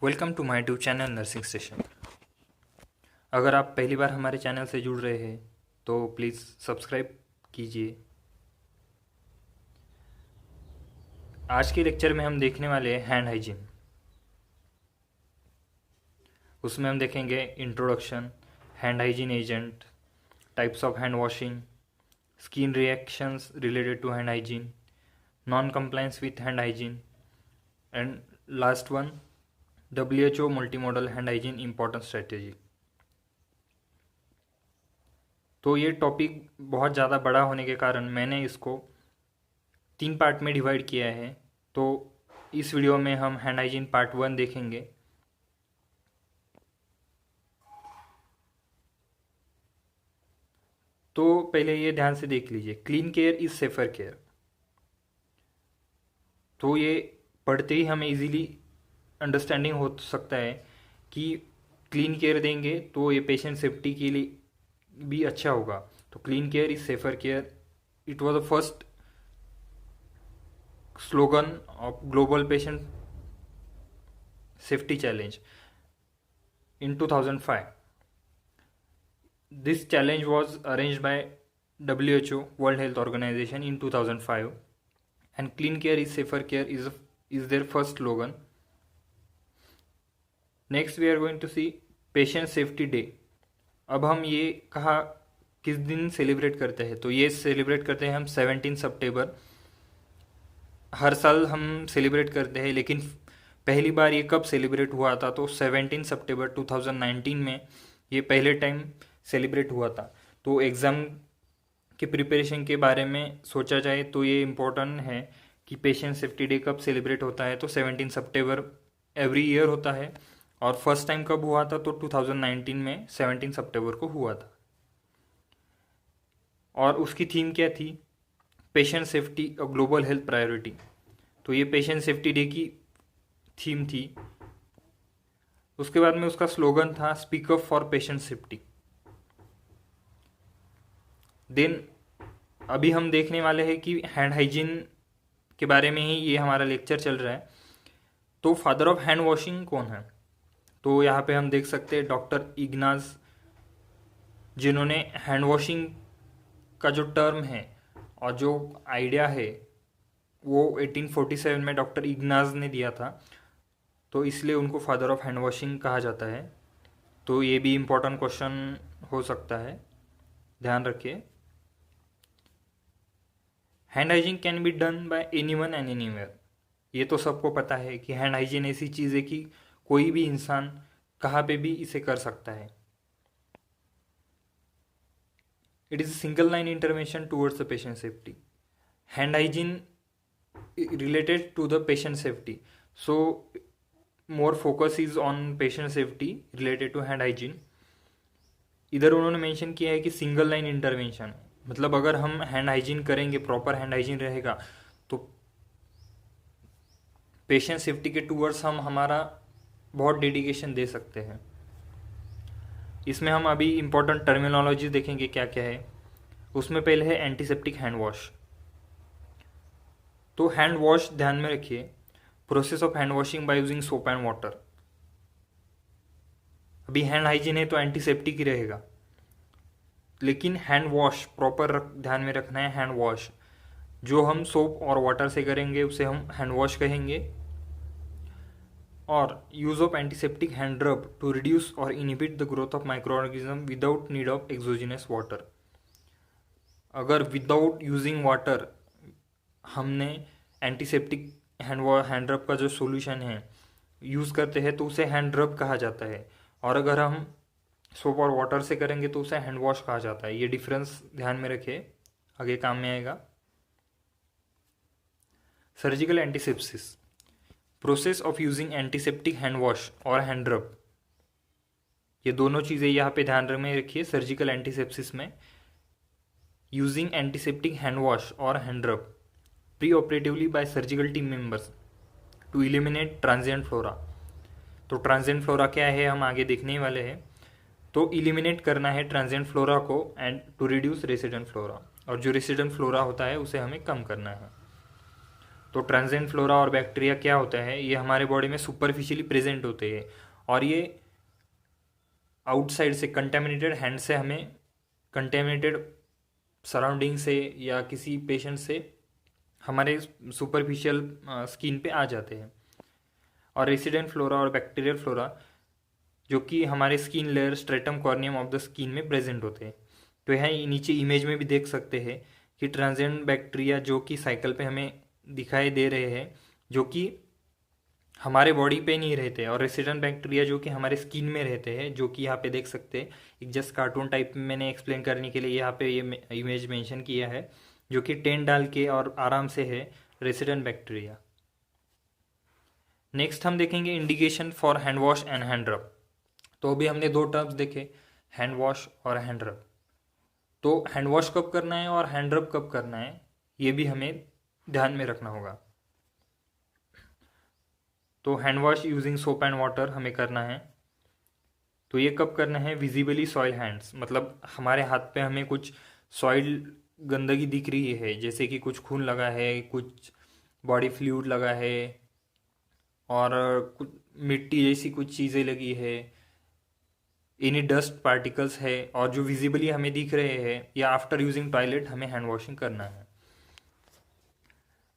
Welcome to my YouTube channel nursing station. अगर आप पहली बार हमारे चैनल से जुड़ रहे हैं तो प्लीज़ सब्सक्राइब कीजिए। आज के लेक्चर में हम देखने वाले हैं हैंड हाइजीन। उसमें हम देखेंगे introduction, hand hygiene agent, types of hand washing, skin reactions related to hand hygiene, non compliance with hand hygiene and last one WHO multi model hand hygiene important strategy. तो ये topic बहुत ज़्यादा बड़ा होने के कारण मैंने इसको 3 पार्ट में डिवाइड किया है। तो इस वीडियो में हम हैंड हाइजीन पार्ट 1 देखेंगे। तो पहले ये ध्यान से देख लीजिए, clean care is safer care. तो ये पढ़ते ही हमें इजीली अंडरस्टैंडिंग हो सकता है कि क्लीन केयर देंगे तो ये पेशेंट सेफ्टी के लिए भी अच्छा होगा। तो clean care is safer care, it was the first slogan of global patient safety challenge in 2005. This challenge was arranged by WHO, World Health Organization, in 2005, and clean care is safer care is their first slogan. Next we are going to see patient safety day. अब हम ये कहा किस दिन celebrate करते हैं, तो ये सेलिब्रेट करते हैं हम 17 सितंबर। हर साल हम सेलिब्रेट करते हैं, लेकिन पहली बार ये कब सेलिब्रेट हुआ था, तो 17 सितंबर 2019 में ये पहले टाइम सेलिब्रेट हुआ था। तो एग्ज़ाम के प्रिपरेशन के बारे में सोचा जाए तो ये इम्पोर्टेंट है कि पेशेंट सेफ्टी डे कब सेलिब्रेट होता है। तो 17 सितंबर एवरी ईयर होता है, और फर्स्ट टाइम कब हुआ था, तो 2019 में 17 सितंबर को हुआ था। और उसकी थीम क्या थी? Patient safety a global health priority. तो ये पेशेंट सेफ्टी डे की थीम थी। उसके बाद में उसका स्लोगन था speak up for patient safety. Then अभी हम देखने वाले हैं कि हैंड हाइजीन के बारे में ही ये हमारा लेक्चर चल रहा है। तो फादर ऑफ हैंड वॉशिंग कौन है? तो यहाँ पे हम देख सकते हैं डॉक्टर इग्नाज, जिन्होंने हैंड वॉशिंग का जो टर्म है और जो आइडिया है वो 1847 में डॉक्टर इग्नाज ने दिया था। तो इसलिए उनको फादर ऑफ हैंड वॉशिंग कहा जाता है। तो ये भी इम्पोर्टेंट क्वेश्चन हो सकता है, ध्यान रखिए। Hand hygiene can be done by anyone and anywhere. ये तो सबको पता है कि हैंड हाइजीन ऐसी चीज़ है कि कोई भी इंसान कहाँ पे भी इसे कर सकता है। It is single line intervention towards the patient safety. Hand hygiene related to the patient safety, so more focus is on patient safety related to hand hygiene. इधर उन्होंने मेंशन किया है कि सिंगल लाइन इंटरवेंशन, मतलब अगर हम hand hygiene करेंगे, proper hand hygiene रहेगा, तो पेशेंट सेफ्टी के टूवर्ड्स हम हमारा बहुत डेडिकेशन दे सकते हैं। इसमें हम अभी इम्पोर्टेंट टर्मिनोलॉजी देखेंगे क्या क्या है। उसमें पहले है एंटीसेप्टिक हैंड वॉश। तो हैंड वॉश ध्यान में रखिए, process of hand washing by using soap and water. अभी हैंड हाइजीन है तो एंटीसेप्टिक ही रहेगा, लेकिन हैंड वॉश प्रॉपर ध्यान में रखना है। हैंड वॉश जो हम सोप और वाटर से करेंगे उसे हम हैंड वॉश कहेंगे। और यूज ऑफ एंटीसेप्टिक हैंड रब टू रिड्यूस और inhibit the growth of micro organism without need of exogenous water. अगर विदाउट यूजिंग वाटर हमने एंटीसेप्टिक हैंड रब का जो सॉल्यूशन है यूज़ करते हैं तो उसे हैंड रब कहा जाता है, और अगर हम सोप और वाटर से करेंगे तो उसे हैंड वॉश कहा जाता है। ये डिफरेंस ध्यान में रखिए, आगे काम में आएगा। Surgical antisepsis, process of using antiseptic hand wash और हैंड रब। ये दोनों चीज़ें यहाँ पे ध्यान में रखिए। सर्जिकल एंटीसेप्सिस में यूजिंग एंटीसेप्टिक हैंड वॉश और hand rub pre operatively by surgical team members to eliminate transient flora. तो ट्रांजिएंट फ्लोरा क्या है हम आगे देखने वाले हैं। तो इलिमिनेट करना है ट्रांजिएंट फ्लोरा को and to reduce resident flora, और जो रेसिडेंट फ्लोरा होता है उसे हमें कम करना है। तो ट्रांजिएंट फ्लोरा और बैक्टीरिया क्या होता है, ये हमारे बॉडी में सुपरफिशियली प्रेजेंट होते हैं और ये आउटसाइड से कंटेमिनेटेड हैंड से हमें कंटेमिनेटेड सराउंडिंग से या किसी पेशेंट से हमारे सुपरफिशियल स्किन पे आ जाते हैं। और रेसिडेंट फ्लोरा और बैक्टीरियल फ्लोरा जो कि हमारे skin layer stratum corneum of the skin में प्रेजेंट होते हैं। तो यहाँ नीचे इमेज में भी देख सकते हैं कि ट्रांजिएंट बैक्टीरिया जो कि साइकिल पे हमें दिखाई दे रहे हैं, जो कि हमारे बॉडी पे नहीं रहते, और रेसिडेंट बैक्टीरिया जो कि हमारे स्किन में रहते हैं, जो कि यहाँ पे देख सकते हैं। एक जस्ट कार्टून टाइप में मैंने एक्सप्लेन करने के लिए यहाँ पे ये इमेज मेंशन किया है, जो कि टेंट डाल के और आराम से है रेसिडेंट बैक्टीरिया। नेक्स्ट हम देखेंगे indication for hand wash and hand रब। तो अभी हमने दो टर्म्स देखे, हैंड वॉश और हैंड रब। तो हैंड वॉश कब करना है और हैंड रब कब करना है, ये भी हमें ध्यान में रखना होगा। तो hand wash using soap and water हमें करना है। तो ये कब करना है, विजिबली सॉइल हैंड्स, मतलब हमारे हाथ पे हमें कुछ सॉइल गंदगी दिख रही है, जैसे कि कुछ खून लगा है, कुछ बॉडी फ्लूइड लगा है, और कुछ मिट्टी जैसी कुछ चीज़ें लगी है, एनी डस्ट पार्टिकल्स है, और जो विजिबली हमें दिख रहे हैं, या आफ्टर यूजिंग टॉयलेट हमें हैंड वॉशिंग करना है।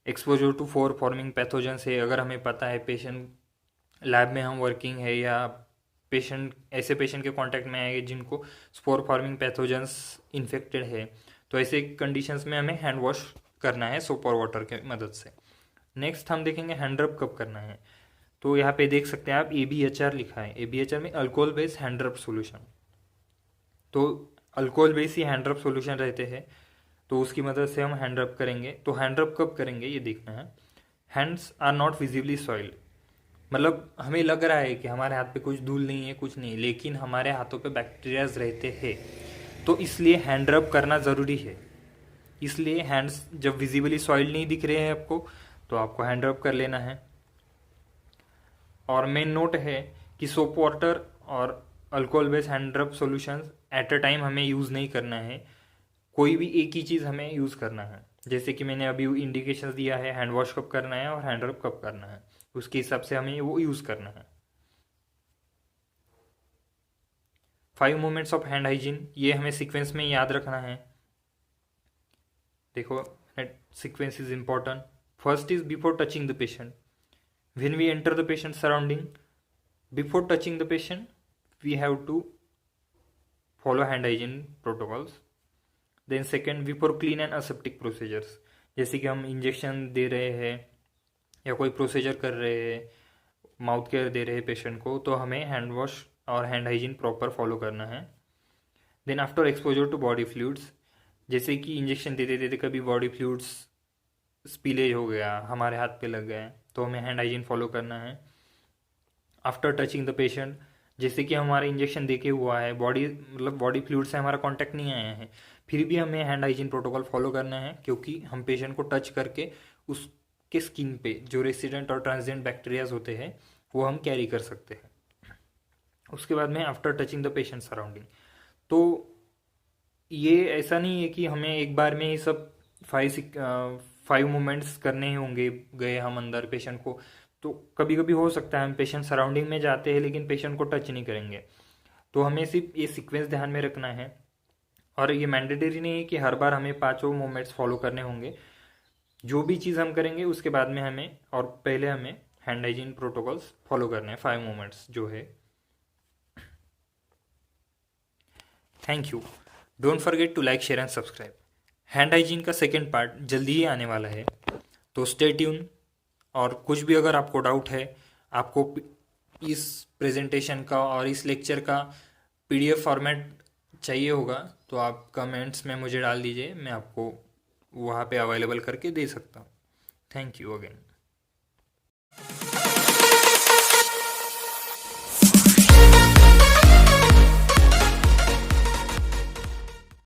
Exposure to spore forming pathogens है, अगर हमें पता है पेशेंट लैब में हम वर्किंग है या पेशेंट ऐसे पेशेंट के कांटेक्ट में आएंगे जिनको स्पोर फॉर्मिंग पैथोजेंस इन्फेक्टेड है, तो ऐसे कंडीशंस में हमें हैंड वॉश करना है सोप और वाटर की मदद से। नेक्स्ट हम देखेंगे हैंड रब कब करना है। तो यहाँ पे देख सकते हैं आप ABHR लिखा है, ABHR में अल्कोहल बेस्ड हैंड रब सोल्यूशन। तो अल्कोहल बेस्ड ही हैंड रब सोल्यूशन रहते हैं, तो उसकी मदद से हम हैंड रब करेंगे। तो हैंड रब कब करेंगे ये देखना है। Hands are not visibly soiled, मतलब हमें लग रहा है कि हमारे हाथ पे कुछ धूल नहीं है, कुछ नहीं, लेकिन हमारे हाथों पे बैक्टीरियाज रहते हैं, तो इसलिए हैंड रब करना ज़रूरी है। इसलिए हैंड्स जब विजिबली सॉइल्ड नहीं दिख रहे हैं आपको, तो आपको हैंड रब कर लेना है। और मेन नोट है कि सोप वाटर और अल्कोहल बेस्ड हैंड रब सॉल्यूशंस एट अ टाइम हमें यूज़ नहीं करना है, कोई भी एक ही चीज़ हमें यूज़ करना है। जैसे कि मैंने अभी इंडिकेशंस दिया है, हैंड वॉश कब करना है और हैंड रब कब करना है, उसके हिसाब से हमें वो यूज़ करना है। 5 मूवमेंट्स ऑफ हैंड हाइजीन, ये हमें सीक्वेंस में याद रखना है। देखो sequence is important. First is before touching the patient, when we enter the patient surrounding, before touching the patient we have to follow hand hygiene protocols. Then second, before clean and aseptic procedures, जैसे कि हम injection दे रहे हैं या कोई procedure कर रहे हैं, माउथ केयर दे रहे हैं पेशेंट को, तो हमें हैंड वॉश और हैंड हाइजीन प्रॉपर फॉलो करना है। Then after exposure to body fluids, जैसे कि इंजेक्शन देते देते कभी बॉडी फ्लूइड्स स्पिलेज हो गया, हमारे हाथ पे लग गए, तो हमें हैंड हाइजीन फॉलो करना है। आफ्टर टचिंग द पेशेंट, जैसे कि हमारा इंजेक्शन देके हुआ है, बॉडी मतलब बॉडी फ्लूइड से हमारा कांटेक्ट नहीं आया है, फिर भी हमें हैंड हाइजीन प्रोटोकॉल फॉलो करना है, क्योंकि हम पेशेंट को टच करके उसके स्किन पे जो रेसिडेंट और ट्रांजिएंट बैक्टीरियाज होते हैं वो हम कैरी कर सकते हैं। उसके बाद में after touching the patient surrounding, तो ये ऐसा नहीं है कि हमें एक बार में ही सब 5 मूवमेंट्स करने ही होंगे, गए हम अंदर पेशेंट को, तो कभी कभी हो सकता है हम पेशेंट सराउंडिंग में जाते हैं लेकिन पेशेंट को टच नहीं करेंगे। तो हमें सिर्फ ये सीक्वेंस ध्यान में रखना है, और ये मैंडेटरी नहीं है कि हर बार हमें 5 मूवमेंट्स फॉलो करने होंगे। जो भी चीज़ हम करेंगे उसके बाद में हमें और पहले हमें हैंड हाइजीन प्रोटोकॉल्स फॉलो करने हैं, 5 मूवमेंट्स जो है। Thank you, don't forget to like share and subscribe. Hand hygiene का सेकेंड पार्ट जल्दी ही आने वाला है, तो स्टे ट्यून। और कुछ भी अगर आपको डाउट है, आपको इस प्रेजेंटेशन का और इस लेक्चर का PDF फॉर्मेट चाहिए होगा, तो आप कमेंट्स में मुझे डाल दीजिए, मैं आपको वहाँ पे अवेलेबल करके दे सकता हूँ। Thank you again.